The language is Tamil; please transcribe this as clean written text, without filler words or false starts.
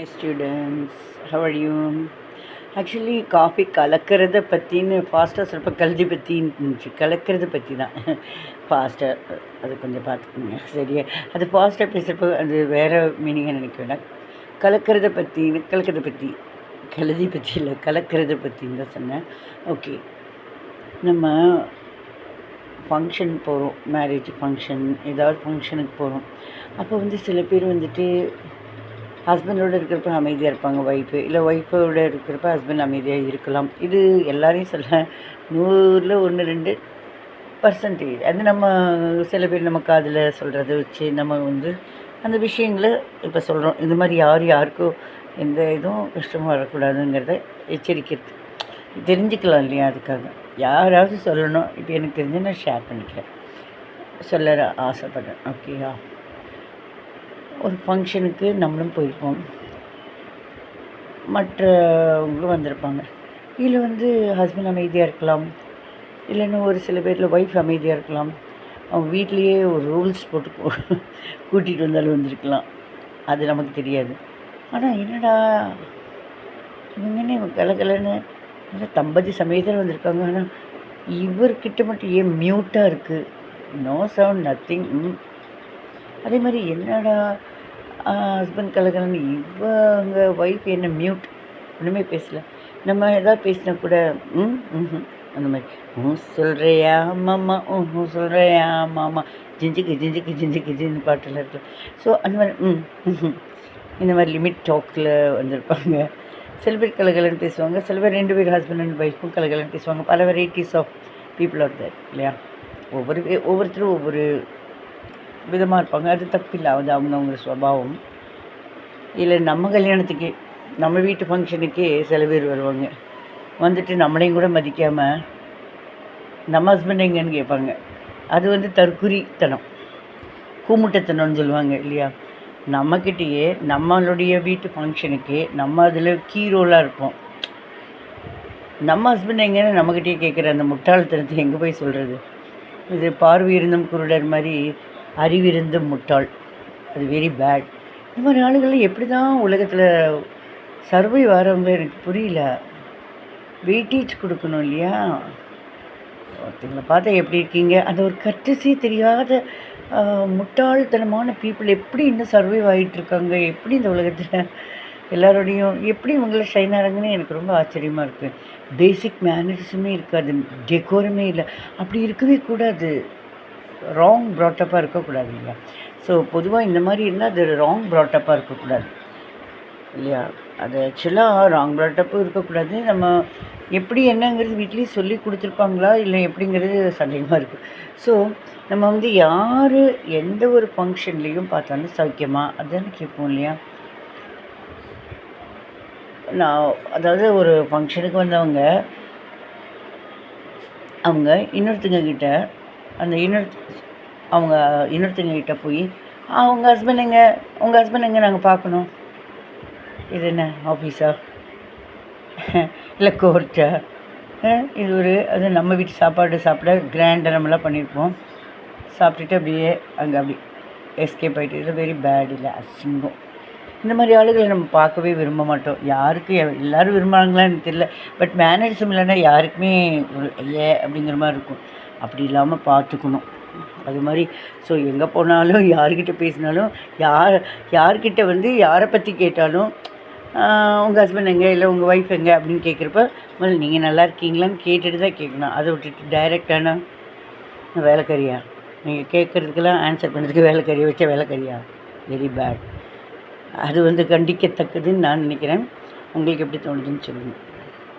Hi students, how are you? Actually coffee கலக்கிறத பற்றின்னு ஃபாஸ்ட்டாக சொல்கிறப்ப கல்தி பற்றின்னு இருந்துச்சு. கலக்கிறத பற்றி தான் ஃபாஸ்ட்டாக அது கொஞ்சம் பார்த்துக்கோங்க சரியா. அது ஃபாஸ்ட்டாக பேசுகிறப்ப அது வேறு மீனிங்காக நினைக்க வேண்டாம். கலக்கிறத பற்றி கழுதி பற்றி இல்லை, கலக்கிறத பற்றின்னு தான் சொன்னேன். ஓகே, நம்ம ஃபங்க்ஷன் போகிறோம், மேரேஜ் ஃபங்க்ஷன், ஏதாவது ஃபங்க்ஷனுக்கு போகிறோம். அப்போ வந்து சில பேர் வந்துட்டு ஹஸ்பண்டோடு இருக்கிறப்ப அமைதியாக இருப்பாங்க ஒய்ஃபு, இல்லை ஒய்ஃபோடு இருக்கிறப்ப ஹஸ்பண்ட் அமைதியாக இருக்கலாம். இது எல்லாரையும் சொல்ல 100ல் 1-2% அது நம்ம சில பேர் நம்ம காதில் சொல்கிறத வச்சு நம்ம வந்து அந்த விஷயங்களை இப்போ சொல்கிறோம். இந்த மாதிரி யாருக்கும் எந்த இதுவும் கஷ்டமாக வரக்கூடாதுங்கிறத எச்சரிக்கிறது தெரிஞ்சுக்கலாம் இல்லையா. அதுக்காக யாராவது சொல்லணும். இப்போ எனக்கு தெரிஞ்சு நான் ஷேர் பண்ணிக்கிறேன், சொல்ல ஆசைப்பட்றேன். ஓகேயா, ஒரு ஃபங்க்ஷனுக்கு நம்மளும் போயிருப்போம், மற்றவங்களும் வந்திருப்பாங்க. இதில் வந்து ஹஸ்பண்ட் அமைதியாக இருக்கலாம், இல்லைன்னா ஒரு சில பேரில் ஒய்ஃப் அமைதியாக இருக்கலாம். அவங்க வீட்லேயே ஒரு ரூல்ஸ் போட்டு கூட்டிகிட்டு வந்தாலும் வந்திருக்கலாம், அது நமக்கு தெரியாது. ஆனால் என்னடா இவங்கன்னு இவங்க கலகலன்னு நல்லா தம்பதி சமயத்தில் வந்திருக்காங்க, ஆனால் இவர்கிட்ட மட்டும் ஏன் மியூட்டாக இருக்குது, நோ சவுண்ட், நத்திங். அதே மாதிரி என்னடா ஹஸ்பண்ட் கலகலன்னு இவங்க ஒய்ஃப் என்ன மியூட், ஒன்றுமே பேசலை. நம்ம எதாவது பேசினா கூட அந்த மாதிரி சொல்கிறியா மாமா, சொல்கிறியா மாமா, ஜிஞ்சுக்கு பாட்டில் இருக்கலாம். ஸோ அந்த மாதிரி இந்த மாதிரி லிமிட் டாக்கில் வந்திருப்பாங்க. சில பேர் கலகலன்னு பேசுவாங்க, சில பேர் 2 பேர் ஹஸ்பண்ட் அண்ட் ஒய்ஃபும் கலகலன்னு பேசுவாங்க. பல varieties of people are there இல்லையா. ஒவ்வொருத்தரும் ஒவ்வொரு விதமாக இருப்பாங்க, அது தப்பில்லை, அது அவங்கவுங்க சுபாவம். இல்லை நம்ம கல்யாணத்துக்கு நம்ம வீட்டு ஃபங்க்ஷனுக்கே சில பேர் வருவாங்க, வந்துட்டு நம்மளையும் கூட மதிக்காமல் நம்ம ஹஸ்பண்ட் எங்கன்னு கேட்பாங்க. அது வந்து தற்குறித்தனம், கூமுட்டத்தனம்னு சொல்லுவாங்க இல்லையா. நம்மக்கிட்டேயே நம்மளுடைய வீட்டு ஃபங்க்ஷனுக்கே நம்ம அதில் கீ ரோலாக இருப்போம். நம்ம ஹஸ்பண்ட் எங்கன்னு நம்மக்கிட்டே கேட்குற அந்த முட்டாள்தனத்தை எங்கே போய் சொல்கிறது. இது பார்வை இருந்தும் குருடர் மாதிரி அறிவிருந்தும் முட்டாள், அது வெரி பேட். இந்த மாதிரி ஆளுகள் எப்படி தான் உலகத்தில் சர்வை வரவங்க எனக்கு புரியல. வெயிட்டேஜ் கொடுக்கணும் இல்லையா. ஒருத்தங்களை பார்த்தா எப்படி இருக்கீங்க, அந்த ஒரு கர்டசி தெரியாத முட்டாள்தனமான பீப்புள் எப்படி இன்னும் சர்வைவ் ஆகிட்டுருக்காங்க, எப்படி இந்த உலகத்தில் எல்லோரோடையும் எப்படி இவங்கள ஷைன் ஆகிறாங்கன்னு எனக்கு ரொம்ப ஆச்சரியமாக இருக்குது. பேசிக் மேனர்ஸுமே இருக்காது, டெக்கோருமே இல்லை, அப்படி இருக்கவே கூடாது. ராங் ப்ராட்டப்பாக இருக்கக்கூடாது இல்லையா. ஸோ பொதுவாக இந்த மாதிரி இருந்தால் அது ராங் ப்ராட்டப்பாக இருக்கக்கூடாது இல்லையா. அது ஆக்சுவலாக ராங் ப்ராட்டப்பும் இருக்கக்கூடாது. நம்ம எப்படி என்னங்கிறது வீட்லேயே சொல்லி கொடுத்துருப்பாங்களா இல்லை எப்படிங்கிறது சந்தேகமாக இருக்குது. ஸோ நம்ம வந்து யார் எந்த ஒரு ஃபங்க்ஷன்லேயும் பார்த்தாலும் சௌக்கியமாக அதுதானே கேட்போம் இல்லையா. அதாவது ஒரு ஃபங்க்ஷனுக்கு வந்தவங்க அவங்க இன்னொருத்தங்க கிட்ட போய் உங்கள் ஹஸ்பண்ட் எங்கே நாங்கள் பார்க்கணும். இது என்ன ஆஃபீஸா இல்லை கோர்ட்டா? இது அது நம்ம வீட்டு சாப்பிட கிராண்டாக நம்மளாம் பண்ணியிருப்போம். சாப்பிட்டுட்டு அப்படியே அங்கே அப்படி எஸ்கேப் ஆகிட்டு, இது வெரி பேட் இல்லை, அசிங்கம். இந்த மாதிரி ஆளுகளை நம்ம பார்க்கவே விரும்ப மாட்டோம். யாருக்கு எல்லோரும் விரும்புகிறாங்களான்னு தெரியல, பட் மேனரிசம் இல்லைன்னா யாருக்குமே ஒரு அப்படிங்கிற மாதிரி இருக்கும். அப்படி இல்லாமல் பார்த்துக்கணும் அது மாதிரி. ஸோ எங்கே போனாலும் யார்கிட்ட பேசினாலும் யார்கிட்ட வந்து யாரை பற்றி கேட்டாலும் உங்கள் ஹஸ்பண்ட் எங்கே இல்லை உங்கள் ஒய்ஃப் எங்கே அப்படின்னு கேட்குறப்ப முதல்ல நீங்கள் நல்லா இருக்கீங்களான்னு கேட்டுட்டு தான் கேட்கணும். அதை விட்டுட்டு டைரெக்டான வேலைக்காரியா, நீங்கள் கேட்குறதுக்கெல்லாம் ஆன்சர் பண்ணுறதுக்கு வேலைக்காரியை வச்ச வேலைக்காரியா, வெரி பேட். அது வந்து கண்டிக்கத்தக்கதுன்னு நான் நினைக்கிறேன். உங்களுக்கு எப்படி தோணுதுன்னு சொல்லுங்கள்.